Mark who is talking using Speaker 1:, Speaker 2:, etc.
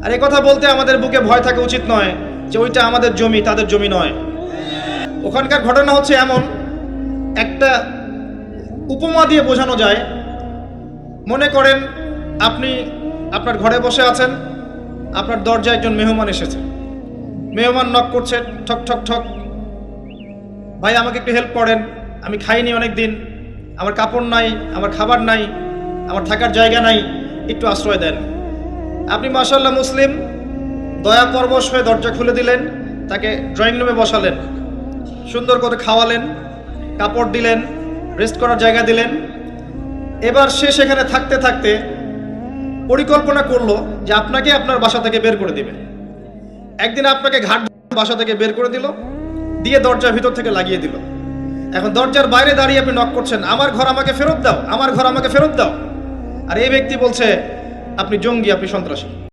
Speaker 1: আর এই কথা বলতে আমাদের বুকে ভয় থাকা উচিত নয় যে ওইটা আমাদের জমি, তাদের জমি নয়। ওখানকার ঘটনা হচ্ছে এমন, একটা উপমা দিয়ে বোঝানো যায়। মনে করেন আপনি আপনার ঘরে বসে আছেন, আপনার দরজায় একজন মেহমান এসেছে। মেহমান নক করছে, ঠক ঠক ঠক। ভাই আমাকে একটু হেল্প করেন, আমি খাইনি অনেক দিন, আমার কাপড় নাই, আমার খাবার নাই, আমার থাকার জায়গা নাই, একটু আশ্রয় দেন। আপনি মাশাআল্লাহ মুসলিম, দয়া পরবশ হয়ে দরজা খুলে দিলেন, তাকে ড্রয়িং রুমে বসালেন, সুন্দর করে খাওয়ালেন, কাপড় দিলেন, রেস্ট করার জায়গা দিলেন। এবার সে সেখানে থাকতে থাকতে পরিকল্পনা করলো যে আপনাকে আপনার বাসা থেকে বের করে দিবে। একদিন আপনাকে ঘাট বাসা থেকে বের করে দিল, দিয়ে দরজার ভিতর থেকে লাগিয়ে দিল। এখন দরজার বাইরে দাঁড়িয়ে আপনি নক করছেন, আমার ঘর আমাকে ফেরত দাও, আমার ঘর আমাকে ফেরত দাও। আর এই ব্যক্তি বলছে আপনি জঙ্গি, আপনি সন্ত্রাসী।